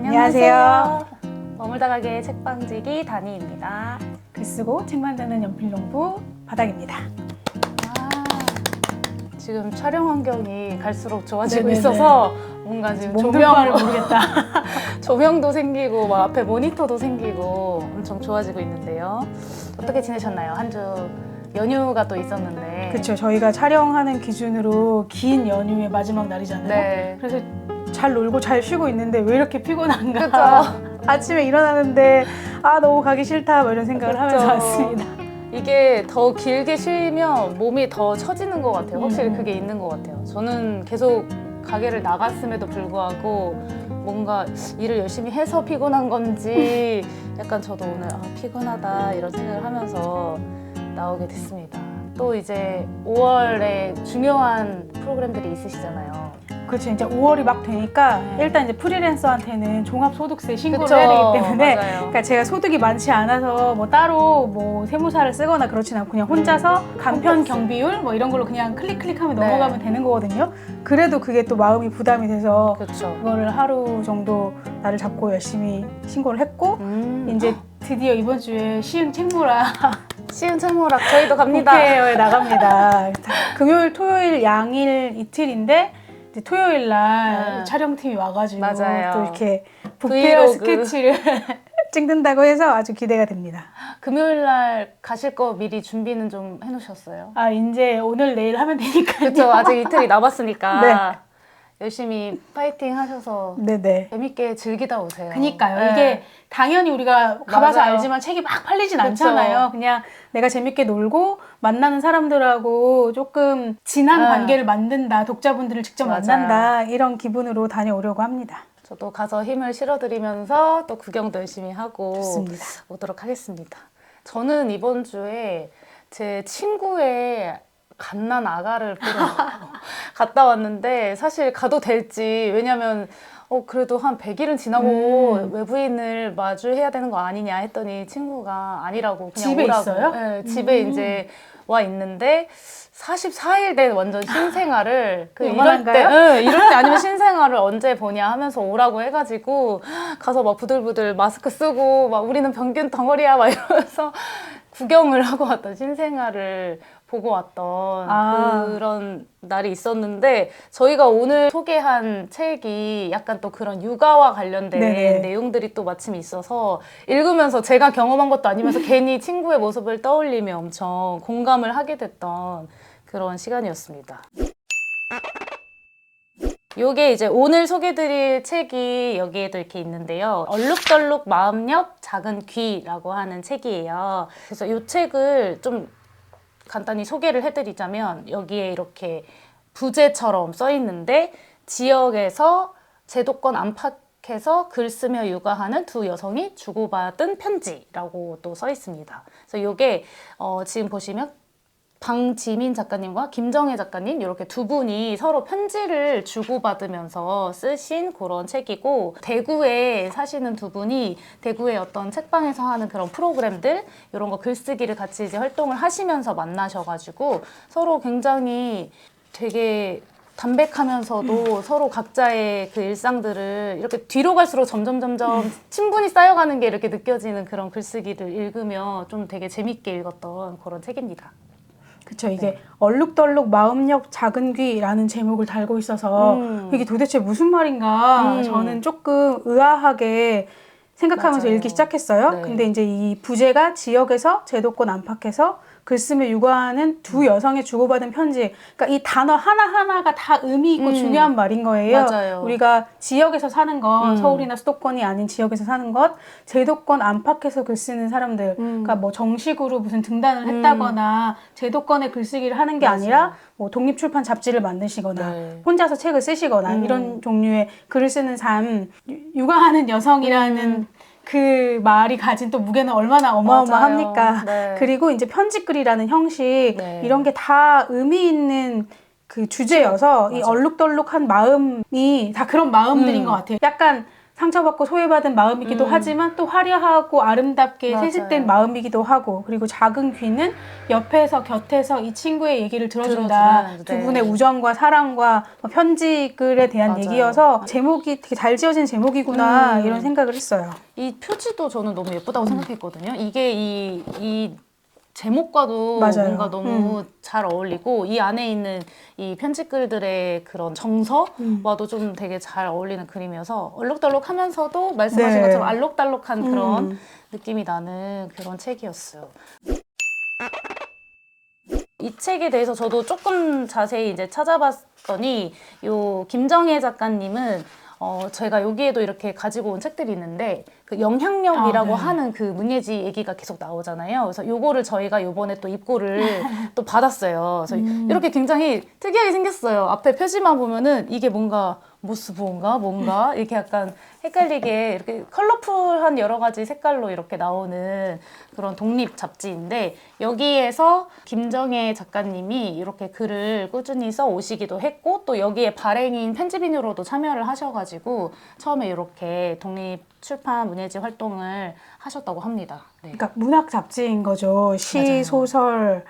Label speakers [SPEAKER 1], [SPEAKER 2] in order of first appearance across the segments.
[SPEAKER 1] 안녕하세요.
[SPEAKER 2] 머물다 가게 책방지기 다니입니다.
[SPEAKER 1] 글 쓰고 책 만드는 연필농부 바닥입니다.
[SPEAKER 2] 지금 촬영 환경이 갈수록 좋아지고
[SPEAKER 1] 네네네.
[SPEAKER 2] 있어서 뭔가 지금
[SPEAKER 1] 몸둘바를 모르겠다.
[SPEAKER 2] 조명도 생기고 막 앞에 모니터도 생기고 엄청 좋아지고 있는데요. 어떻게 지내셨나요? 한 주 연휴가 또 있었는데.
[SPEAKER 1] 그렇죠. 저희가 촬영하는 기준으로 긴 연휴의 마지막 날이잖아요.
[SPEAKER 2] 네.
[SPEAKER 1] 그래서 잘 놀고 잘 쉬고 있는데 왜 이렇게 피곤한가.
[SPEAKER 2] 그렇죠.
[SPEAKER 1] 아침에 일어나는데 너무 가기 싫다 뭐 이런 생각을
[SPEAKER 2] 그렇죠.
[SPEAKER 1] 하면서 왔습니다.
[SPEAKER 2] 이게 더 길게 쉬면 몸이 더 처지는 것 같아요. 확실히 그게 있는 것 같아요. 저는 계속 가게를 나갔음에도 불구하고 뭔가 일을 열심히 해서 피곤한 건지 약간 저도 오늘 피곤하다 이런 생각을 하면서 나오게 됐습니다. 또 이제 5월에 중요한 프로그램들이 있으시잖아요.
[SPEAKER 1] 그렇죠. 이제 5월이 막 되니까 일단 이제 프리랜서한테는 종합소득세 신고를
[SPEAKER 2] 그쵸.
[SPEAKER 1] 해야 되기 때문에
[SPEAKER 2] 맞아요.
[SPEAKER 1] 그러니까 제가 소득이 많지 않아서 뭐 따로 뭐 세무사를 쓰거나 그렇진 않고 그냥 혼자서 간편 경비율 뭐 이런 걸로 그냥 클릭하면
[SPEAKER 2] 네.
[SPEAKER 1] 넘어가면 되는 거거든요. 그래도 그게 또 마음이 부담이 돼서
[SPEAKER 2] 그렇죠.
[SPEAKER 1] 그거를 하루 정도 날을 잡고 열심히 신고를 했고 이제 드디어 이번 주에 시흥 책모라
[SPEAKER 2] 시흥 책모락 저희도 갑니다.
[SPEAKER 1] 국회에 나갑니다. 금요일, 토요일 양일 이틀인데 이제 토요일 날 촬영팀이 와가지고
[SPEAKER 2] 맞아요.
[SPEAKER 1] 또 이렇게 부페어
[SPEAKER 2] 브이로그.
[SPEAKER 1] 스케치를 찍는다고 해서 아주 기대가 됩니다.
[SPEAKER 2] 금요일 날 가실 거 미리 준비는 좀 해놓으셨어요?
[SPEAKER 1] 이제 오늘 내일 하면 되니까요.
[SPEAKER 2] 그렇죠. 아직 이틀이 남았으니까
[SPEAKER 1] 네.
[SPEAKER 2] 열심히 파이팅 하셔서
[SPEAKER 1] 네네.
[SPEAKER 2] 재밌게 즐기다 오세요.
[SPEAKER 1] 그니까요.
[SPEAKER 2] 네.
[SPEAKER 1] 이게 당연히 우리가 가봐서
[SPEAKER 2] 맞아요.
[SPEAKER 1] 알지만 책이 막 팔리진
[SPEAKER 2] 그쵸.
[SPEAKER 1] 않잖아요. 그냥 내가 재밌게 놀고 만나는 사람들하고 조금 진한 관계를 만든다. 독자분들을 직접
[SPEAKER 2] 맞아요.
[SPEAKER 1] 만난다. 이런 기분으로 다녀오려고 합니다.
[SPEAKER 2] 저도 가서 힘을 실어드리면서 또 구경도 열심히 하고
[SPEAKER 1] 좋습니다.
[SPEAKER 2] 오도록 하겠습니다. 저는 이번 주에 제 친구의 갓난 아가를 보러 갔다 왔는데 사실 가도 될지 왜냐면 그래도 한 100일은 지나고 외부인을 마주해야 되는 거 아니냐 했더니 친구가 아니라고 그냥
[SPEAKER 1] 집에
[SPEAKER 2] 오라고.
[SPEAKER 1] 있어요?
[SPEAKER 2] 네, 집에 이제 와 있는데 44일 된 완전 신생아를 이럴 때 아니면 신생아를 언제 보냐 하면서 오라고 해가지고 가서 막 부들부들 마스크 쓰고 막 우리는 병균 덩어리야 막 이러면서 구경을 하고 왔던 신생아를 보고 왔던 그런 날이 있었는데 저희가 오늘 소개한 책이 약간 또 그런 육아와 관련된
[SPEAKER 1] 네네.
[SPEAKER 2] 내용들이 또 마침 있어서 읽으면서 제가 경험한 것도 아니면서 괜히 친구의 모습을 떠올리며 엄청 공감을 하게 됐던 그런 시간이었습니다. 요게 이제 오늘 소개드릴 책이 여기에도 이렇게 있는데요. 얼룩덜룩 마음 옆 작은 귀라고 하는 책이에요. 그래서 이 책을 좀 간단히 소개를 해드리자면 여기에 이렇게 부제처럼 써 있는데 지역에서 제도권 안팎에서 글 쓰며 육아하는 두 여성이 주고받은 편지라고 또 써 있습니다. 그래서 이게 지금 보시면 방지민 작가님과 김정혜 작가님 이렇게 두 분이 서로 편지를 주고받으면서 쓰신 그런 책이고 대구에 사시는 두 분이 대구의 어떤 책방에서 하는 그런 프로그램들 이런 거 글쓰기를 같이 이제 활동을 하시면서 만나셔가지고 서로 굉장히 되게 담백하면서도 서로 각자의 그 일상들을 이렇게 뒤로 갈수록 점점 친분이 쌓여가는 게 이렇게 느껴지는 그런 글쓰기를 읽으며 좀 되게 재밌게 읽었던 그런 책입니다.
[SPEAKER 1] 그쵸. 이게 얼룩덜룩 마음 옆 작은 귀라는 제목을 달고 있어서 이게 도대체 무슨 말인가 저는 조금 의아하게 생각하면서
[SPEAKER 2] 맞아요.
[SPEAKER 1] 읽기 시작했어요.
[SPEAKER 2] 네.
[SPEAKER 1] 근데 이제 이 부제가 지역에서 제도권 안팎에서 글 쓰며 육아하는 두 여성의 주고받은 편지. 그러니까 이 단어 하나하나가 다 의미 있고 중요한 말인 거예요.
[SPEAKER 2] 맞아요.
[SPEAKER 1] 우리가 지역에서 사는 것, 서울이나 수도권이 아닌 지역에서 사는 것, 제도권 안팎에서 글 쓰는 사람들. 그러니까 뭐 정식으로 무슨 등단을 했다거나 제도권의 글쓰기를 하는 게 아니라 뭐 독립출판 잡지를 만드시거나 혼자서 책을 쓰시거나 이런 종류의 글을 쓰는 삶, 육아하는 여성이라는 그 말이 가진 또 무게는 얼마나 어마어마합니까?
[SPEAKER 2] 네.
[SPEAKER 1] 그리고 이제 편지글이라는 형식 이런 게 다 의미 있는 그 주제여서 이 얼룩덜룩한 마음이 다 그런 마음들인 것 같아요. 약간 상처받고 소외받은 마음이기도 하지만 또 화려하고 아름답게
[SPEAKER 2] 맞아요.
[SPEAKER 1] 세습된 마음이기도 하고, 그리고 작은 귀는 옆에서 곁에서 이 친구의 얘기를 들어준다.
[SPEAKER 2] 들어주는,
[SPEAKER 1] 두
[SPEAKER 2] 네.
[SPEAKER 1] 분의 우정과 사랑과 뭐 편지글에 대한
[SPEAKER 2] 맞아요.
[SPEAKER 1] 얘기여서 제목이 되게 잘 지어진 제목이구나 이런 생각을 했어요.
[SPEAKER 2] 이 표지도 저는 너무 예쁘다고 생각했거든요. 이게 이 제목과도
[SPEAKER 1] 맞아요.
[SPEAKER 2] 뭔가 너무 잘 어울리고 이 안에 있는 이 편지글들의 그런 정서와도 좀 되게 잘 어울리는 그림이어서 얼룩덜룩하면서도 말씀하신
[SPEAKER 1] 네.
[SPEAKER 2] 것처럼 알록달록한 그런 느낌이 나는 그런 책이었어요. 이 책에 대해서 저도 조금 자세히 이제 찾아봤더니 요 김정혜 작가님은 제가 여기에도 이렇게 가지고 온 책들이 있는데 그 영향력이라고
[SPEAKER 1] 네.
[SPEAKER 2] 하는 그 문예지 얘기가 계속 나오잖아요. 그래서 요거를 저희가 요번에 또 입고를 또 받았어요. 그래서 이렇게 굉장히 특이하게 생겼어요. 앞에 표지만 보면은 이게 뭔가 모스부호인가 뭔가 이렇게 약간 헷갈리게 이렇게 컬러풀한 여러 가지 색깔로 이렇게 나오는 그런 독립 잡지인데 여기에서 김정혜 작가님이 이렇게 글을 꾸준히 써 오시기도 했고 또 여기에 발행인 편집인으로도 참여를 하셔가지고 처음에 이렇게 독립 출판 문예지 활동을 하셨다고 합니다. 네.
[SPEAKER 1] 그러니까 문학 잡지인 거죠. 시,
[SPEAKER 2] 맞아요.
[SPEAKER 1] 소설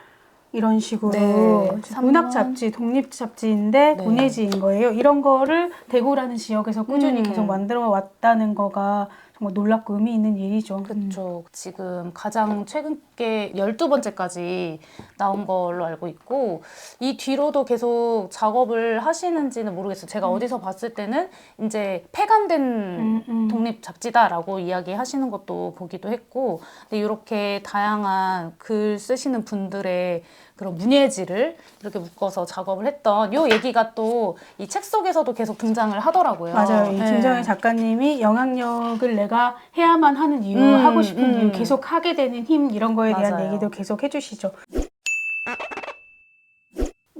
[SPEAKER 1] 이런 식으로
[SPEAKER 2] 네.
[SPEAKER 1] 문학 잡지, 독립 잡지인데
[SPEAKER 2] 네.
[SPEAKER 1] 문예지인 거예요. 이런 거를 대구라는 지역에서 꾸준히
[SPEAKER 2] 음.
[SPEAKER 1] 계속 만들어 왔다는 거가 정말 놀랍고 의미 있는 일이죠.
[SPEAKER 2] 그렇죠. 지금 가장 최근 게 12번째까지 나온 걸로 알고 있고 이 뒤로도 계속 작업을 하시는지는 모르겠어요. 제가 어디서 봤을 때는 이제 폐간된 독립 잡지다라고 이야기하시는 것도 보기도 했고 근데 이렇게 다양한 글 쓰시는 분들의 그런 문예지를 이렇게 묶어서 작업을 했던 요 얘기가 또 이 책 속에서도 계속 등장을 하더라고요.
[SPEAKER 1] 맞아요. 이
[SPEAKER 2] 네.
[SPEAKER 1] 김정혜 작가님이 영향력을 내가 해야만 하는 이유, 하고 싶은 이유, 계속 하게 되는 힘 이런 거에 대한
[SPEAKER 2] 맞아요.
[SPEAKER 1] 얘기도 계속 해주시죠.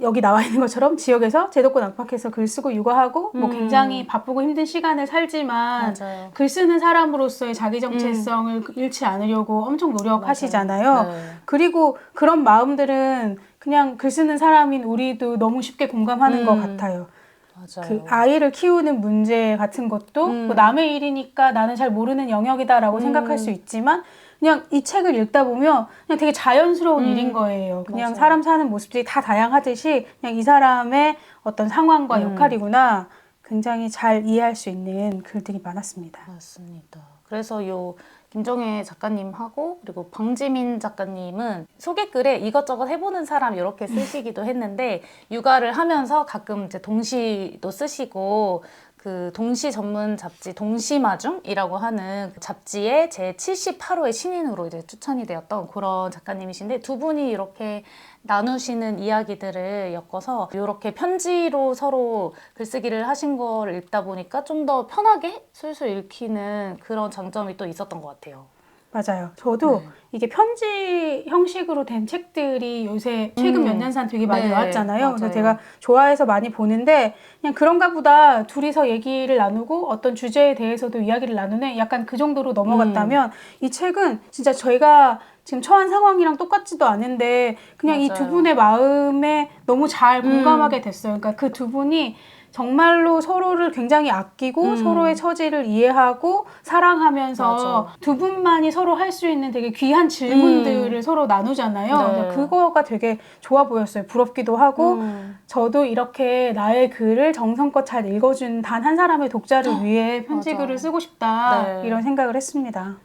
[SPEAKER 1] 여기 나와 있는 것처럼 지역에서 제도권 안팎에서 글 쓰고 육아하고 뭐 굉장히 바쁘고 힘든 시간을 살지만
[SPEAKER 2] 맞아요.
[SPEAKER 1] 글 쓰는 사람으로서의 자기 정체성을 잃지 않으려고 엄청 노력하시잖아요.
[SPEAKER 2] 맞아요. 네.
[SPEAKER 1] 그리고 그런 마음들은 그냥 글 쓰는 사람인 우리도 너무 쉽게 공감하는 것 같아요.
[SPEAKER 2] 맞아요.
[SPEAKER 1] 그 아이를 키우는 문제 같은 것도 뭐 남의 일이니까 나는 잘 모르는 영역이다라고 생각할 수 있지만 그냥 이 책을 읽다 보면 그냥 되게 자연스러운 일인 거예요. 그냥
[SPEAKER 2] 맞아요.
[SPEAKER 1] 사람 사는 모습들이 다 다양하듯이 그냥 이 사람의 어떤 상황과 역할이구나 굉장히 잘 이해할 수 있는 글들이 많았습니다.
[SPEAKER 2] 맞습니다. 그래서 요 김정혜 작가님하고 그리고 방지민 작가님은 소개글에 이것저것 해보는 사람 이렇게 쓰시기도 했는데 육아를 하면서 가끔 이제 동시도 쓰시고 그 동시 전문 잡지 동시마중이라고 하는 그 잡지의 제 78호의 신인으로 이제 추천이 되었던 그런 작가님이신데 두 분이 이렇게 나누시는 이야기들을 엮어서 이렇게 편지로 서로 글쓰기를 하신 걸 읽다 보니까 좀 더 편하게 술술 읽히는 그런 장점이 또 있었던 것 같아요.
[SPEAKER 1] 맞아요. 저도 이게 편지 형식으로 된 책들이 요새 최근 몇 년 산 되게 많이
[SPEAKER 2] 네,
[SPEAKER 1] 나왔잖아요.
[SPEAKER 2] 맞아요.
[SPEAKER 1] 그래서 제가 좋아해서 많이 보는데 그냥 그런가 보다 둘이서 얘기를 나누고 어떤 주제에 대해서도 이야기를 나누네 약간 그 정도로 넘어갔다면 이 책은 진짜 저희가 지금 처한 상황이랑 똑같지도 않은데 그냥 이 두
[SPEAKER 2] 맞아요.
[SPEAKER 1] 분의 마음에 너무 잘 공감하게 됐어요. 그러니까 그 두 분이 정말로 서로를 굉장히 아끼고 서로의 처지를 이해하고 사랑하면서
[SPEAKER 2] 맞아.
[SPEAKER 1] 두 분만이 서로 할 수 있는 되게 귀한 질문들을 서로 나누잖아요.
[SPEAKER 2] 네.
[SPEAKER 1] 그래서 그거가 되게 좋아 보였어요. 부럽기도 하고 저도 이렇게 나의 글을 정성껏 잘 읽어준 단 한 사람의 독자를 위해 편지글을
[SPEAKER 2] 맞아.
[SPEAKER 1] 쓰고 싶다
[SPEAKER 2] 네.
[SPEAKER 1] 이런 생각을 했습니다.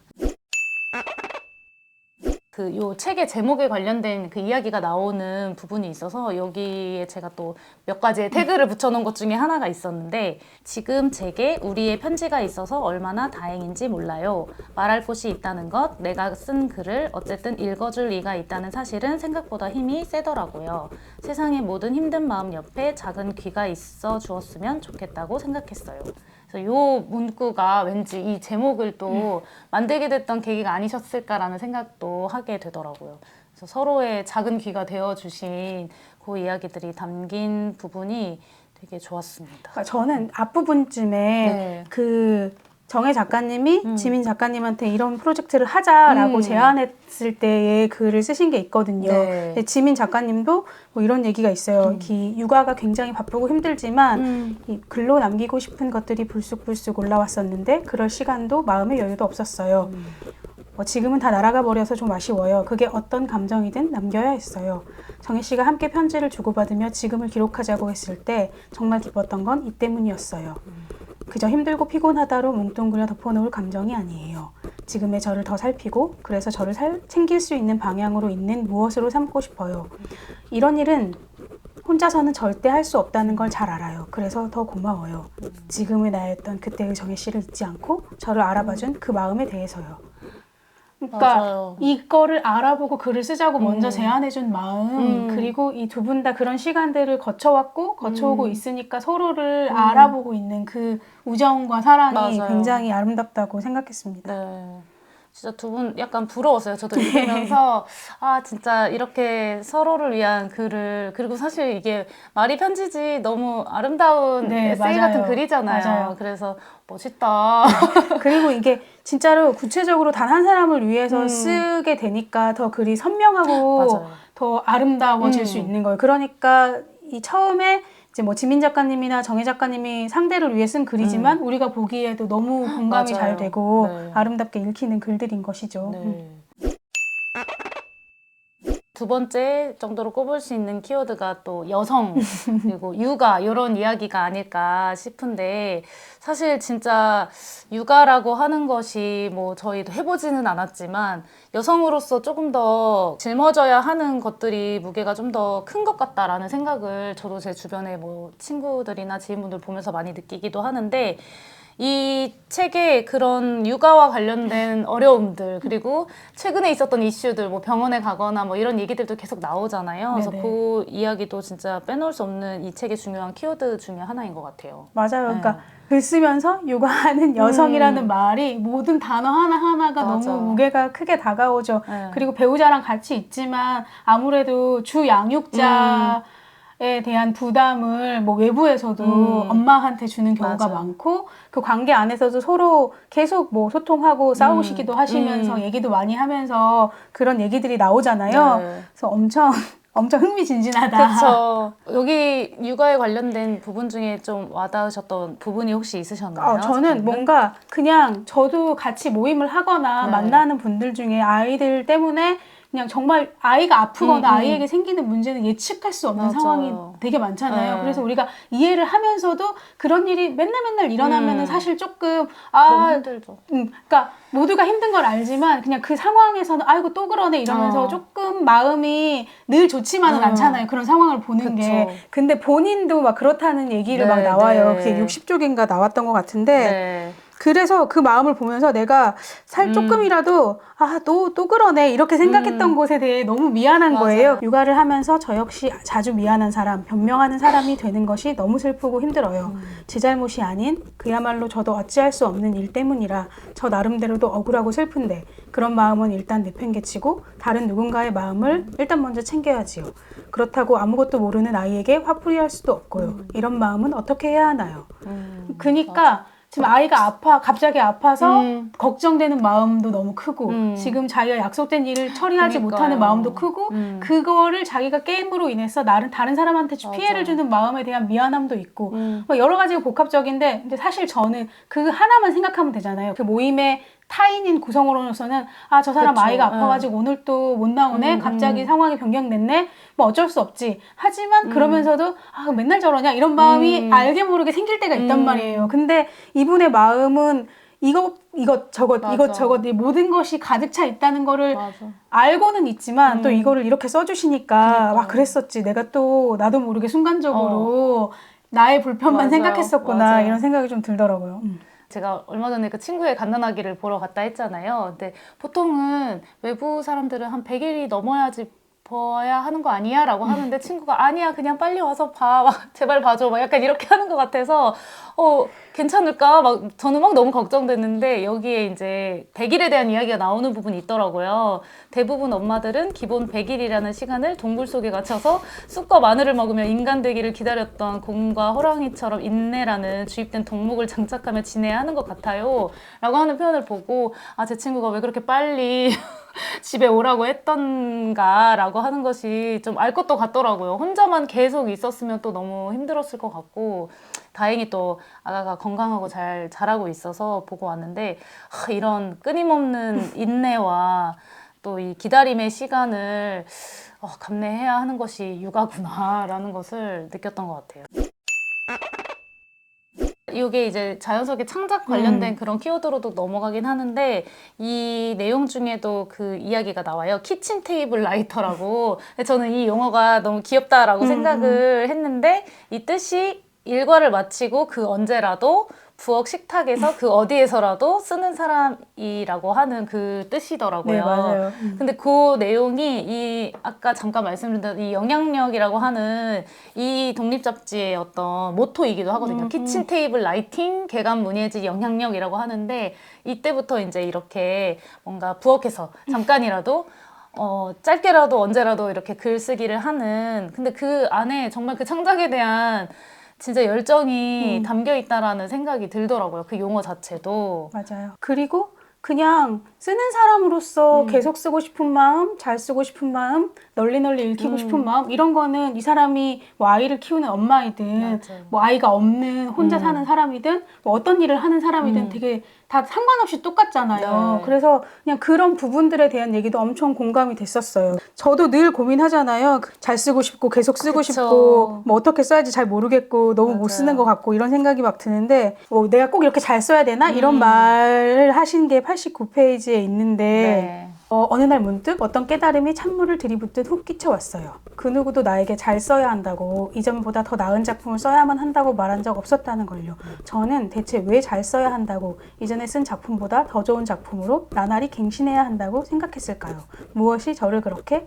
[SPEAKER 2] 그 요 책의 제목에 관련된 그 이야기가 나오는 부분이 있어서 여기에 제가 또 몇 가지의 태그를 붙여놓은 것 중에 하나가 있었는데 지금 제게 우리의 편지가 있어서 얼마나 다행인지 몰라요. 말할 곳이 있다는 것, 내가 쓴 글을 어쨌든 읽어줄 리가 있다는 사실은 생각보다 힘이 세더라고요. 세상의 모든 힘든 마음 옆에 작은 귀가 있어 주었으면 좋겠다고 생각했어요. 그래서 요 문구가 왠지 이 제목을 또 만들게 됐던 계기가 아니셨을까라는 생각도 하게 되더라고요. 그래서 서로의 작은 귀가 되어주신 그 이야기들이 담긴 부분이 되게 좋았습니다.
[SPEAKER 1] 그러니까 저는 앞부분쯤에
[SPEAKER 2] 네.
[SPEAKER 1] 그 정혜 작가님이 지민 작가님한테 이런 프로젝트를 하자라고 제안했을 때의 글을 쓰신 게 있거든요.
[SPEAKER 2] 네.
[SPEAKER 1] 근데 지민 작가님도 뭐 이런 얘기가 있어요. 육아가 굉장히 바쁘고 힘들지만 이 글로 남기고 싶은 것들이 불쑥불쑥 올라왔었는데 그럴 시간도 마음의 여유도 없었어요. 지금은 다 날아가 버려서 좀 아쉬워요. 그게 어떤 감정이든 남겨야 했어요. 정혜 씨가 함께 편지를 주고받으며 지금을 기록하자고 했을 때 정말 기뻤던 건 이 때문이었어요. 그저 힘들고 피곤하다로 뭉뚱그려 덮어놓을 감정이 아니에요. 지금의 저를 더 살피고 그래서 저를 챙길 수 있는 방향으로 있는 무엇으로 삼고 싶어요. 이런 일은 혼자서는 절대 할 수 없다는 걸 잘 알아요. 그래서 더 고마워요. 지금의 나였던 그때의 정혜 씨를 잊지 않고 저를 알아봐준 그 마음에 대해서요. 그러니까
[SPEAKER 2] 맞아요.
[SPEAKER 1] 이거를 알아보고 글을 쓰자고 먼저 제안해준 마음 그리고 이 두 분 다 그런 시간들을 거쳐오고 있으니까 서로를 알아보고 있는 그 우정과 사랑이
[SPEAKER 2] 맞아요.
[SPEAKER 1] 굉장히 아름답다고 생각했습니다.
[SPEAKER 2] 네. 진짜 두 분 약간 부러웠어요. 저도 읽으면서 아 진짜 이렇게 서로를 위한 글을 그리고 사실 이게 말이 편지지 너무 아름다운
[SPEAKER 1] 네,
[SPEAKER 2] 에세이
[SPEAKER 1] 맞아요.
[SPEAKER 2] 같은 글이잖아요.
[SPEAKER 1] 맞아요.
[SPEAKER 2] 그래서 멋있다.
[SPEAKER 1] 그리고 이게 진짜로 구체적으로 단 한 사람을 위해서 쓰게 되니까 더 글이 선명하고
[SPEAKER 2] 맞아요.
[SPEAKER 1] 더 아름다워질 수 있는 거예요. 그러니까 이 처음에 이제 뭐 지민 작가님이나 정혜 작가님이 상대를 위해 쓴 글이지만 우리가 보기에도 너무 공감이
[SPEAKER 2] 맞아요.
[SPEAKER 1] 잘 되고
[SPEAKER 2] 네.
[SPEAKER 1] 아름답게 읽히는 글들인 것이죠.
[SPEAKER 2] 네. 두 번째 정도로 꼽을 수 있는 키워드가 또 여성 그리고 육아 이런 이야기가 아닐까 싶은데 사실 진짜 육아라고 하는 것이 뭐 저희도 해보지는 않았지만 여성으로서 조금 더 짊어져야 하는 것들이 무게가 좀 더 큰 것 같다라는 생각을 저도 제 주변에 뭐 친구들이나 지인분들 보면서 많이 느끼기도 하는데 이 책에 그런 육아와 관련된 어려움들 그리고 최근에 있었던 이슈들 뭐 병원에 가거나 뭐 이런 얘기들도 계속 나오잖아요. 그래서
[SPEAKER 1] 네네.
[SPEAKER 2] 그 이야기도 진짜 빼놓을 수 없는 이 책의 중요한 키워드 중에 하나인 것 같아요.
[SPEAKER 1] 맞아요. 그러니까 글 쓰면서 육아하는 여성이라는 말이 모든 단어 하나하나가
[SPEAKER 2] 맞아.
[SPEAKER 1] 너무 무게가 크게 다가오죠.
[SPEAKER 2] 네.
[SPEAKER 1] 그리고 배우자랑 같이 있지만 아무래도 주 양육자에 대한 부담을 뭐 외부에서도 엄마한테 주는 경우가
[SPEAKER 2] 맞아요.
[SPEAKER 1] 많고 그 관계 안에서도 서로 계속 뭐 소통하고 싸우시기도 하시면서 얘기도 많이 하면서 그런 얘기들이 나오잖아요.
[SPEAKER 2] 네.
[SPEAKER 1] 그래서 엄청 흥미진진하다.
[SPEAKER 2] 그렇죠. 여기 육아에 관련된 부분 중에 좀 와닿으셨던 부분이 혹시 있으셨나요?
[SPEAKER 1] 저는
[SPEAKER 2] 작가님은?
[SPEAKER 1] 뭔가 그냥 저도 같이 모임을 하거나
[SPEAKER 2] 네.
[SPEAKER 1] 만나는 분들 중에 아이들 때문에 그냥 정말 아이가 아프거나 아이에게 생기는 문제는 예측할 수 없는
[SPEAKER 2] 맞아요.
[SPEAKER 1] 상황이 되게 많잖아요.
[SPEAKER 2] 네.
[SPEAKER 1] 그래서 우리가 이해를 하면서도 그런 일이 맨날 일어나면은 사실 조금
[SPEAKER 2] 너무 힘들죠.
[SPEAKER 1] 그러니까 모두가 힘든 걸 알지만 그냥 그 상황에서는 아이고 또 그러네 이러면서 조금 마음이 늘 좋지만은 않잖아요. 그런 상황을 보는 게.
[SPEAKER 2] 그쵸.
[SPEAKER 1] 근데 본인도 막 그렇다는 얘기를
[SPEAKER 2] 네,
[SPEAKER 1] 막 나와요.
[SPEAKER 2] 네.
[SPEAKER 1] 그게 60쪽인가 나왔던 것 같은데
[SPEAKER 2] 네.
[SPEAKER 1] 그래서 그 마음을 보면서 내가 조금이라도 또 그러네 이렇게 생각했던 것에 대해 너무 미안한
[SPEAKER 2] 맞아요.
[SPEAKER 1] 거예요. 육아를 하면서 저 역시 자주 미안한 사람, 변명하는 사람이 되는 것이 너무 슬프고 힘들어요. 제 잘못이 아닌 그야말로 저도 어찌할 수 없는 일 때문이라 저 나름대로도 억울하고 슬픈데 그런 마음은 일단 내팽개치고 다른 누군가의 마음을 일단 먼저 챙겨야지요. 그렇다고 아무것도 모르는 아이에게 화풀이할 수도 없고요. 이런 마음은 어떻게 해야 하나요? 그러니까 지금 아이가 갑자기 아파서 걱정되는 마음도 너무 크고 지금 자기가 약속된 일을 처리하지
[SPEAKER 2] 그러니까요.
[SPEAKER 1] 못하는 마음도 크고 그거를 자기가 게임으로 인해서 다른 사람한테 피해를 주는 마음에 대한 미안함도 있고 뭐 여러 가지가 복합적인데 근데 사실 저는 그 하나만 생각하면 되잖아요. 그 모임의 타인인 구성으로서는 저 사람
[SPEAKER 2] 그쵸.
[SPEAKER 1] 아이가 아파가지고 오늘 또 못 나오네 갑자기 상황이 변경됐네 뭐 어쩔 수 없지 하지만 그러면서도 맨날 저러냐 이런 마음이 알게 모르게 생길 때가 있단 말이에요. 근데 이분의 마음은 이것저것 이 모든 것이 가득 차 있다는 거를
[SPEAKER 2] 맞아.
[SPEAKER 1] 알고는 있지만 또 이거를 이렇게 써주시니까 그랬었지 나도 모르게 순간적으로 나의 불편만
[SPEAKER 2] 맞아요.
[SPEAKER 1] 생각했었구나
[SPEAKER 2] 맞아요.
[SPEAKER 1] 이런 생각이 좀 들더라고요.
[SPEAKER 2] 제가 얼마 전에 그 친구의 갓난아기를 보러 갔다 했잖아요. 근데 보통은 외부 사람들은 한 100일이 넘어야지 봐야 하는 거 아니야? 라고 하는데 친구가 아니야 그냥 빨리 와서 봐 막 제발 봐줘 막 약간 이렇게 하는 것 같아서 괜찮을까? 막 저는 막 너무 걱정됐는데 여기에 이제 100일에 대한 이야기가 나오는 부분이 있더라고요. 대부분 엄마들은 기본 100일이라는 시간을 동굴 속에 갇혀서 쑥과 마늘을 먹으며 인간 되기를 기다렸던 곰과 호랑이처럼 인내라는 주입된 덕목을 장착하며 지내야 하는 것 같아요. 라고 하는 표현을 보고 제 친구가 왜 그렇게 빨리 집에 오라고 했던가 라고 하는 것이 좀 알 것도 같더라고요. 혼자만 계속 있었으면 또 너무 힘들었을 것 같고 다행히 또 아가가 건강하고 잘 자라고 있어서 보고 왔는데 이런 끊임없는 인내와 또 이 기다림의 시간을 감내해야 하는 것이 육아구나라는 것을 느꼈던 것 같아요. 이게 이제 자연석의 창작 관련된 그런 키워드로도 넘어가긴 하는데 이 내용 중에도 그 이야기가 나와요. 키친 테이블 라이터라고. 근데 저는 이 용어가 너무 귀엽다라고 생각을 했는데 이 뜻이 일과를 마치고 그 언제라도 부엌 식탁에서 그 어디에서라도 쓰는 사람이라고 하는 그 뜻이더라고요.
[SPEAKER 1] 네, 맞아요.
[SPEAKER 2] 근데 그 내용이 이 아까 잠깐 말씀드린 이 영향력이라고 하는 이 독립잡지의 어떤 모토이기도 하거든요. 키친 테이블 라이팅, 개간 문예지 영향력이라고 하는데 이때부터 이제 이렇게 뭔가 부엌에서 잠깐이라도 짧게라도 언제라도 이렇게 글쓰기를 하는 근데 그 안에 정말 그 창작에 대한 진짜 열정이 담겨 있다라는 생각이 들더라고요. 그 용어 자체도.
[SPEAKER 1] 맞아요. 그리고 그냥 쓰는 사람으로서 계속 쓰고 싶은 마음, 잘 쓰고 싶은 마음, 널리 읽히고 싶은 마음 이런 거는 이 사람이 뭐 아이를 키우는 엄마이든
[SPEAKER 2] 맞아요.
[SPEAKER 1] 뭐 아이가 없는 혼자 사는 사람이든 뭐 어떤 일을 하는 사람이든 되게 다 상관없이 똑같잖아요.
[SPEAKER 2] 네.
[SPEAKER 1] 그래서 그냥 그런 부분들에 대한 얘기도 엄청 공감이 됐었어요. 저도 늘 고민하잖아요. 잘 쓰고 싶고 계속 쓰고
[SPEAKER 2] 그쵸.
[SPEAKER 1] 싶고 뭐 어떻게 써야지 잘 모르겠고 너무 못 쓰는 것 같고 이런 생각이 막 드는데 내가 꼭 이렇게 잘 써야 되나? 이런 말을 하신 게 89페이지에 있는데
[SPEAKER 2] 네.
[SPEAKER 1] 어느 날 문득 어떤 깨달음이 찬물을 들이붓듯 훅 끼쳐왔어요. 그 누구도 나에게 잘 써야 한다고 이전보다 더 나은 작품을 써야만 한다고 말한 적 없었다는 걸요. 저는 대체 왜 잘 써야 한다고 이전에 쓴 작품보다 더 좋은 작품으로 나날이 갱신해야 한다고 생각했을까요? 무엇이 저를 그렇게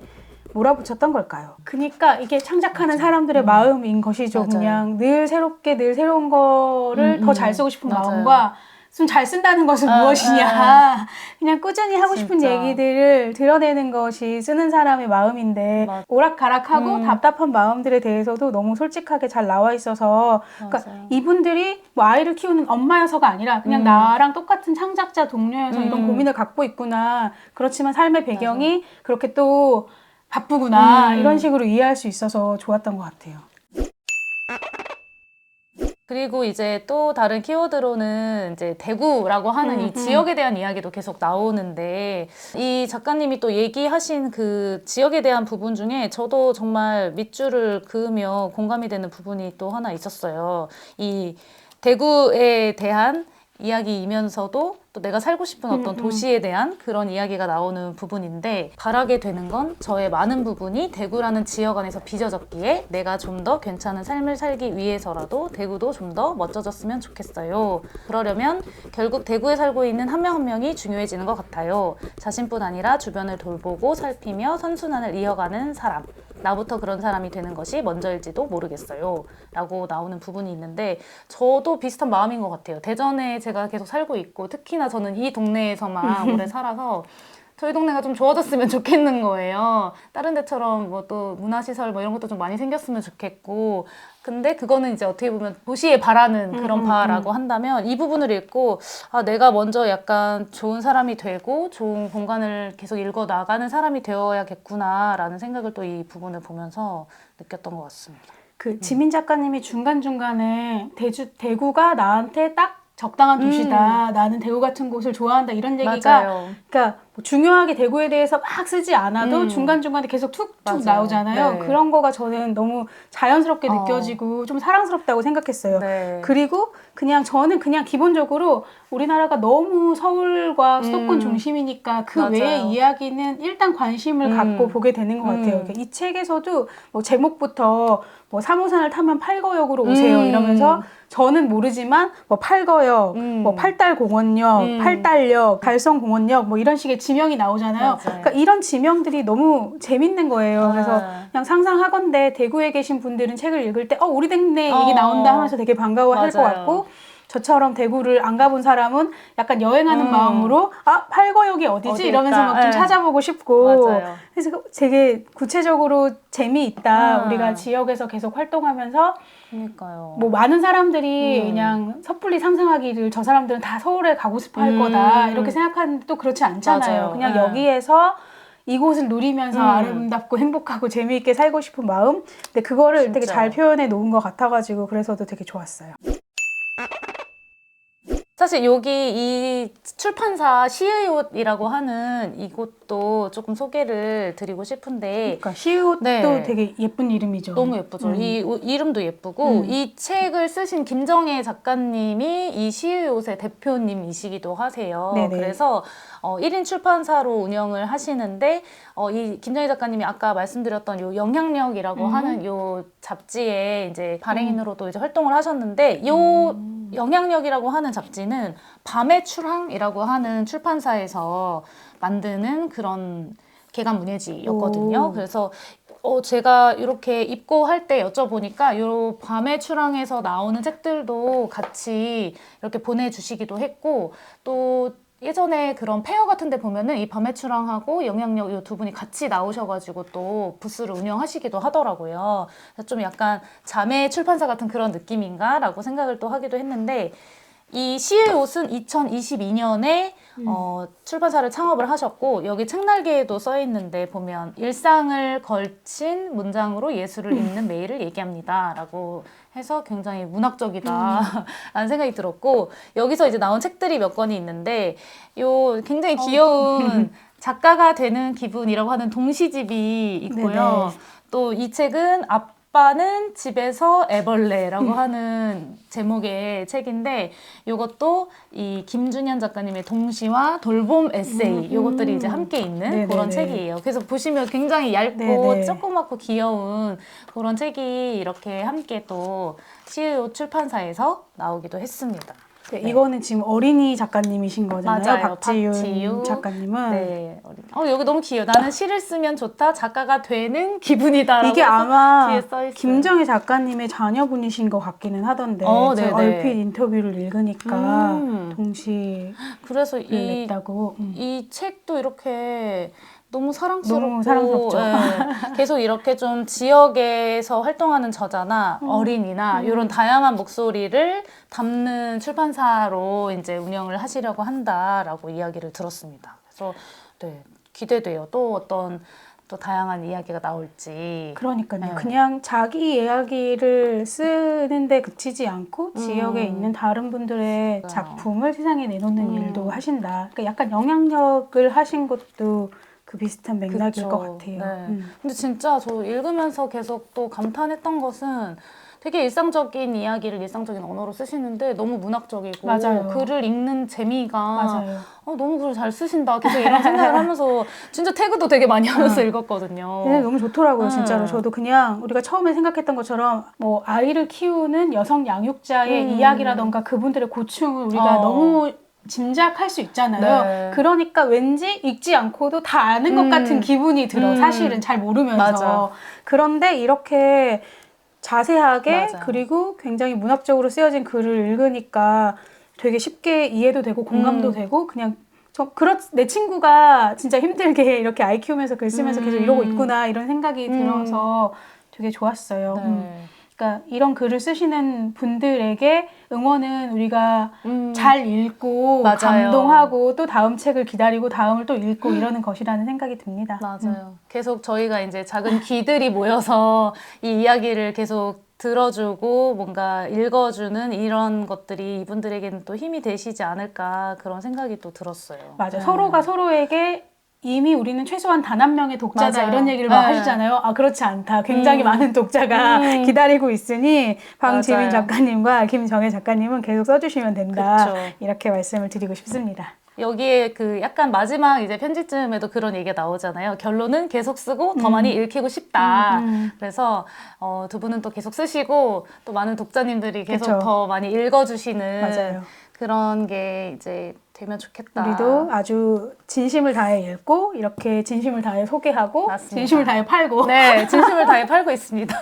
[SPEAKER 1] 몰아붙였던 걸까요? 그러니까 이게 창작하는 사람들의 마음인 것이죠.
[SPEAKER 2] 맞아요.
[SPEAKER 1] 그냥 늘 새롭게 늘 새로운 거를 더 잘 쓰고 싶은
[SPEAKER 2] 맞아요.
[SPEAKER 1] 마음과 좀 잘 쓴다는 것은 무엇이냐. 그냥 꾸준히 하고 싶은
[SPEAKER 2] 진짜.
[SPEAKER 1] 얘기들을 드러내는 것이 쓰는 사람의 마음인데
[SPEAKER 2] 맞아.
[SPEAKER 1] 오락가락하고 답답한 마음들에 대해서도 너무 솔직하게 잘 나와 있어서 그러니까
[SPEAKER 2] 맞아요.
[SPEAKER 1] 이분들이 뭐 아이를 키우는 엄마여서가 아니라 그냥 나랑 똑같은 창작자 동료여서 이런 고민을 갖고 있구나. 그렇지만 삶의 배경이 그렇게 또 바쁘구나. 이런 식으로 이해할 수 있어서 좋았던 것 같아요.
[SPEAKER 2] 그리고 이제 또 다른 키워드로는 이제 대구라고 하는 이 지역에 대한 이야기도 계속 나오는데 이 작가님이 또 얘기하신 그 지역에 대한 부분 중에 저도 정말 밑줄을 그으며 공감이 되는 부분이 또 하나 있었어요. 이 대구에 대한 이야기이면서도 또 내가 살고 싶은 어떤 도시에 대한 그런 이야기가 나오는 부분인데 바라게 되는 건 저의 많은 부분이 대구라는 지역 안에서 빚어졌기에 내가 좀 더 괜찮은 삶을 살기 위해서라도 대구도 좀 더 멋져졌으면 좋겠어요. 그러려면 결국 대구에 살고 있는 한 명 한 명이 중요해지는 것 같아요. 자신뿐 아니라 주변을 돌보고 살피며 선순환을 이어가는 사람. 나부터 그런 사람이 되는 것이 먼저일지도 모르겠어요. 라고 나오는 부분이 있는데 저도 비슷한 마음인 것 같아요. 대전에 제가 계속 살고 있고 특히나 저는 이 동네에서만 오래 살아서 저희 동네가 좀 좋아졌으면 좋겠는 거예요. 다른 데처럼 뭐 또 문화시설 뭐 이런 것도 좀 많이 생겼으면 좋겠고 근데 그거는 이제 어떻게 보면 도시에 바라는 그런 바라고 한다면 이 부분을 읽고 내가 먼저 약간 좋은 사람이 되고 좋은 공간을 계속 읽어 나가는 사람이 되어야겠구나 라는 생각을 또 이 부분을 보면서 느꼈던 것 같습니다.
[SPEAKER 1] 그 지민 작가님이 중간중간에 대구가 나한테 딱 적당한 도시다. 나는 대구 같은 곳을 좋아한다. 이런 얘기가
[SPEAKER 2] 맞아요.
[SPEAKER 1] 그러니까 뭐 중요하게 대구에 대해서 막 쓰지 않아도 중간중간에 계속 툭툭
[SPEAKER 2] 맞아요.
[SPEAKER 1] 나오잖아요.
[SPEAKER 2] 네.
[SPEAKER 1] 그런 거가 저는 너무 자연스럽게 느껴지고 좀 사랑스럽다고 생각했어요.
[SPEAKER 2] 네.
[SPEAKER 1] 그리고 저는 그냥 기본적으로 우리나라가 너무 서울과 수도권 중심이니까 그
[SPEAKER 2] 맞아요.
[SPEAKER 1] 외의 이야기는 일단 관심을 갖고 보게 되는 것 같아요. 그러니까 이 책에서도 뭐 제목부터 뭐 3호선을 타면 팔거역으로 오세요 이러면서 저는 모르지만 뭐 팔거역, 뭐 팔달공원역, 팔달역, 달성공원역 뭐 이런 식의 지명이 나오잖아요.
[SPEAKER 2] 맞아요.
[SPEAKER 1] 그러니까 이런 지명들이 너무 재밌는 거예요. 그래서
[SPEAKER 2] 아.
[SPEAKER 1] 그냥 상상하건대 대구에 계신 분들은 책을 읽을 때 우리 동네 얘기 나온다 하면서 되게 반가워할 것
[SPEAKER 2] 맞아요.
[SPEAKER 1] 같고 저처럼 대구를 안 가본 사람은 약간 여행하는 마음으로 팔거역이 어디지?
[SPEAKER 2] 어딜까?
[SPEAKER 1] 이러면서 막 좀
[SPEAKER 2] 네.
[SPEAKER 1] 찾아보고 싶고
[SPEAKER 2] 맞아요.
[SPEAKER 1] 그래서 되게 구체적으로 재미있다.
[SPEAKER 2] 아.
[SPEAKER 1] 우리가 지역에서 계속 활동하면서
[SPEAKER 2] 그러니까요.
[SPEAKER 1] 뭐 많은 사람들이 그냥 섣불리 상상하기를 저 사람들은 다 서울에 가고 싶어 할 거다 이렇게 생각하는데 또 그렇지 않잖아요.
[SPEAKER 2] 맞아요.
[SPEAKER 1] 그냥
[SPEAKER 2] 네.
[SPEAKER 1] 여기에서 이곳을 누리면서 아름답고 행복하고 재미있게 살고 싶은 마음. 근데 그거를
[SPEAKER 2] 진짜.
[SPEAKER 1] 되게 잘 표현해 놓은 것 같아가지고 그래서도 되게 좋았어요.
[SPEAKER 2] 사실 여기 이 출판사 시의옷이라고 하는 이곳도 조금 소개를 드리고 싶은데
[SPEAKER 1] 그러니까 시옷도
[SPEAKER 2] 네.
[SPEAKER 1] 되게 예쁜 이름이죠.
[SPEAKER 2] 너무 예쁘죠. 이 이름도 예쁘고 이 책을 쓰신 김정혜 작가님이 이 시의옷의 대표님이시기도 하세요.
[SPEAKER 1] 네네.
[SPEAKER 2] 그래서 1인 출판사로 운영을 하시는데 이 김정혜 작가님이 아까 말씀드렸던 요 영향력이라고 하는 요 잡지에 이제 발행인으로도 이제 활동을 하셨는데 요 영향력이라고 하는 잡지는 밤의 출항이라고 하는 출판사에서 만드는 그런 개간 문예지였거든요.
[SPEAKER 1] 오.
[SPEAKER 2] 그래서 제가 이렇게 입고할 때 여쭤보니까 요 밤의 출항에서 나오는 책들도 같이 이렇게 보내주시기도 했고 또 예전에 그런 페어 같은 데 보면은 이 밤의 출항하고 영향력 이 두 분이 같이 나오셔가지고 또 부스를 운영하시기도 하더라고요. 그래서 좀 약간 자매 출판사 같은 그런 느낌인가? 라고 생각을 또 하기도 했는데 이 시의 옷은 2022년에 출판사를 창업을 하셨고 여기 책날개에도 써 있는데 보면 일상을 걸친 문장으로 예술을 읽는 매일을 얘기합니다 라고 해서 굉장히 문학적이다 라는 생각이 들었고 여기서 이제 나온 책들이 몇 권이 있는데 요 굉장히 귀여운 작가가 되는 기분이라고 하는 동시집이 있고요. 또 이 책은 아빠는 집에서 애벌레라고 하는 제목의 책인데 이것도 이 김준현 작가님의 동시와 돌봄 에세이 이것들이 이제 함께 있는 그런 책이에요. 그래서 보시면 굉장히 얇고 조그맣고 귀여운 그런 책이 이렇게 함께 또 시의옷 출판사에서 나오기도 했습니다.
[SPEAKER 1] 네, 이거는 지금 어린이 작가님이신 거잖아요.
[SPEAKER 2] 맞아요.
[SPEAKER 1] 박지윤 작가님은.
[SPEAKER 2] 네. 여기 너무 귀여워. 나는 시를 쓰면 좋다. 작가가 되는 기분이다라고
[SPEAKER 1] 이게 아마
[SPEAKER 2] 뒤에 써 있어요.
[SPEAKER 1] 김정혜 작가님의 자녀분이신 것 같기는 하던데 제가 얼핏 인터뷰를 읽으니까 동시에
[SPEAKER 2] 그래서
[SPEAKER 1] 냈다고.
[SPEAKER 2] 이 책도 이렇게 너무 사랑스럽고
[SPEAKER 1] 너무 사랑스럽죠.
[SPEAKER 2] 계속 이렇게 좀 지역에서 활동하는 저자나 어린이나 이런 다양한 목소리를 담는 출판사로 이제 운영을 하시려고 한다라고 이야기를 들었습니다. 그래서 네, 기대돼요. 또 어떤 또 다양한 이야기가 나올지.
[SPEAKER 1] 그러니까요. 그냥 자기 이야기를 쓰는데 그치지 않고 지역에 있는 다른 분들의 작품을 세상에 내놓는 일도 하신다. 그러니까 약간 영향력을 하신 것도 그 비슷한 맥락일 것 같아요.
[SPEAKER 2] 네. 근데 진짜 저 읽으면서 계속 또 감탄했던 것은 되게 일상적인 이야기를 일상적인 언어로 쓰시는데 너무 문학적이고
[SPEAKER 1] 맞아요.
[SPEAKER 2] 글을 읽는 재미가
[SPEAKER 1] 맞아요.
[SPEAKER 2] 너무 글을 잘 쓰신다. 계속 이런 생각을 하면서 진짜 태그도 되게 많이 하면서 읽었거든요.
[SPEAKER 1] 네, 너무 좋더라고요, 진짜로. 저도 그냥 우리가 처음에 생각했던 것처럼 뭐 아이를 키우는 여성 양육자의 이야기라던가 그분들의 고충을 우리가 너무 짐작할 수 있잖아요.
[SPEAKER 2] 네.
[SPEAKER 1] 그러니까 왠지 읽지 않고도 다 아는 것 같은 기분이 들어. 사실은 잘 모르면서.
[SPEAKER 2] 맞아.
[SPEAKER 1] 그런데 이렇게 자세하게
[SPEAKER 2] 맞아.
[SPEAKER 1] 그리고 굉장히 문학적으로 쓰여진 글을 읽으니까 되게 쉽게 이해도 되고 공감도 되고 그냥 내 친구가 진짜 힘들게 이렇게 아이 키우면서 글 쓰면서 계속 이러고 있구나 이런 생각이 들어서 되게 좋았어요.
[SPEAKER 2] 네.
[SPEAKER 1] 그러니까 이런 글을 쓰시는 분들에게 응원은 우리가 잘 읽고
[SPEAKER 2] 맞아요.
[SPEAKER 1] 감동하고 또 다음 책을 기다리고 다음을 또 읽고 이러는 것이라는 생각이 듭니다.
[SPEAKER 2] 맞아요. 계속 저희가 이제 작은 귀들이 모여서 이 이야기를 계속 들어주고 뭔가 읽어주는 이런 것들이 이분들에게는 또 힘이 되시지 않을까 그런 생각이 또 들었어요.
[SPEAKER 1] 맞아요. 서로가 서로에게 이미 우리는 최소한 단 한 명의 독자다
[SPEAKER 2] 맞아요.
[SPEAKER 1] 이런 얘기를 막 하시잖아요. 그렇지 않다. 굉장히 많은 독자가 기다리고 있으니 방지민
[SPEAKER 2] 맞아요.
[SPEAKER 1] 작가님과 김정혜 작가님은 계속 써주시면 된다.
[SPEAKER 2] 그쵸.
[SPEAKER 1] 이렇게 말씀을 드리고 싶습니다.
[SPEAKER 2] 여기에 그 약간 마지막 이제 편지쯤에도 그런 얘기가 나오잖아요. 결론은 계속 쓰고 더 많이 읽히고 싶다. 그래서 두 분은 또 계속 쓰시고 또 많은 독자님들이 계속
[SPEAKER 1] 그쵸.
[SPEAKER 2] 더 많이 읽어주시는
[SPEAKER 1] 맞아요.
[SPEAKER 2] 그런 게 이제 되면 좋겠다.
[SPEAKER 1] 우리도 아주 진심을 다해 읽고 이렇게 진심을 다해 소개하고
[SPEAKER 2] 맞습니다.
[SPEAKER 1] 진심을 다해 팔고
[SPEAKER 2] 네, 진심을 다해 팔고 있습니다.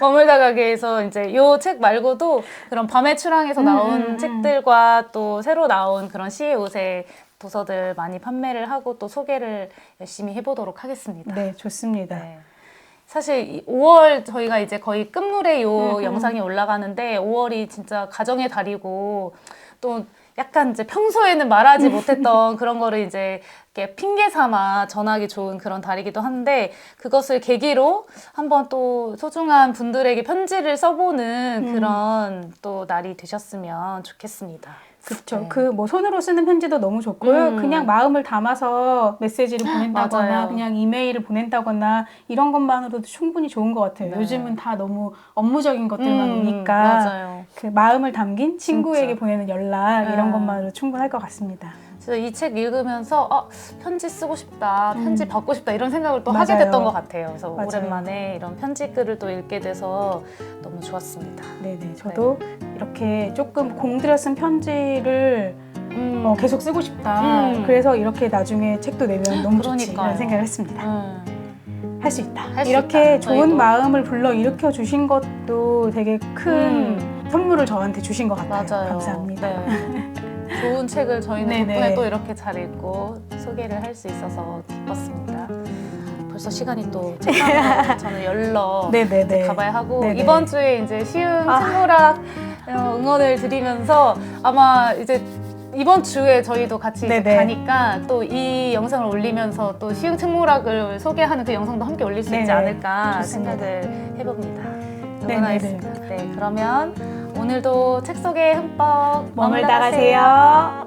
[SPEAKER 2] 머물다 가게에서 이제 요 책 말고도 그런 밤의 추랑에서 나온 책들과 또 새로 나온 그런 시의 옷의 도서들 많이 판매를 하고 또 소개를 열심히 해보도록 하겠습니다.
[SPEAKER 1] 네, 좋습니다.
[SPEAKER 2] 네. 사실 5월 저희가 이제 거의 끝물에 요 영상이 올라가는데 5월이 진짜 가정의 달이고 또 약간 이제 평소에는 말하지 못했던 그런 거를 이제 이렇게 핑계 삼아 전하기 좋은 그런 달이기도 한데 그것을 계기로 한번 또 소중한 분들에게 편지를 써보는 그런 또 날이 되셨으면 좋겠습니다.
[SPEAKER 1] 그렇죠.
[SPEAKER 2] 네.
[SPEAKER 1] 그 뭐 손으로 쓰는 편지도 너무 좋고요. 그냥 마음을 담아서 메시지를 보낸다거나
[SPEAKER 2] 맞아요.
[SPEAKER 1] 그냥 이메일을 보낸다거나 이런 것만으로도 충분히 좋은 것 같아요.
[SPEAKER 2] 네.
[SPEAKER 1] 요즘은 다 너무 업무적인 것들만 오니까
[SPEAKER 2] 맞아요.
[SPEAKER 1] 그 마음을 담긴 친구에게
[SPEAKER 2] 진짜.
[SPEAKER 1] 보내는 연락
[SPEAKER 2] 네.
[SPEAKER 1] 이런 것만으로 충분할 것 같습니다.
[SPEAKER 2] 그래서 이 책 읽으면서 편지 쓰고 싶다, 편지 받고 싶다 이런 생각을 또 하게
[SPEAKER 1] 맞아요.
[SPEAKER 2] 됐던 것 같아요. 그래서
[SPEAKER 1] 맞아요.
[SPEAKER 2] 오랜만에 이런 편지글을 또 읽게 돼서 너무 좋았습니다.
[SPEAKER 1] 네네. 저도 이렇게 조금 공들여 쓴 편지를 계속 쓰고 싶다. 그래서 이렇게 나중에 책도 내면 너무 좋지.
[SPEAKER 2] 그러니까요.
[SPEAKER 1] 이런 생각을 했습니다. 할 수 있다.
[SPEAKER 2] 할수
[SPEAKER 1] 이렇게
[SPEAKER 2] 있다.
[SPEAKER 1] 좋은
[SPEAKER 2] 저희도.
[SPEAKER 1] 마음을 불러 일으켜 주신 것도 되게 큰 선물을 저한테 주신 것 같아요.
[SPEAKER 2] 맞아요.
[SPEAKER 1] 감사합니다.
[SPEAKER 2] 네. 좋은 책을 저희는
[SPEAKER 1] 네네.
[SPEAKER 2] 덕분에 또 이렇게 잘 읽고 소개를 할 수 있어서 기뻤습니다. 벌써 시간이 또 책방으로 저는 열러
[SPEAKER 1] 네네네.
[SPEAKER 2] 가봐야 하고
[SPEAKER 1] 네네.
[SPEAKER 2] 이번 주에 이제 시흥 책무락 응원을 드리면서 아마 이제 이번 주에 저희도 같이 이제
[SPEAKER 1] 네네.
[SPEAKER 2] 가니까 또 이 영상을 올리면서 또 시흥 책무락을 소개하는 그 영상도 함께 올릴 수 있지
[SPEAKER 1] 네네.
[SPEAKER 2] 않을까
[SPEAKER 1] 좋습니다.
[SPEAKER 2] 생각을 해봅니다.
[SPEAKER 1] 네네네.
[SPEAKER 2] 응원하겠습니다. 네, 그러면 오늘도 책 속에 흠뻑
[SPEAKER 1] 머물다 가세요.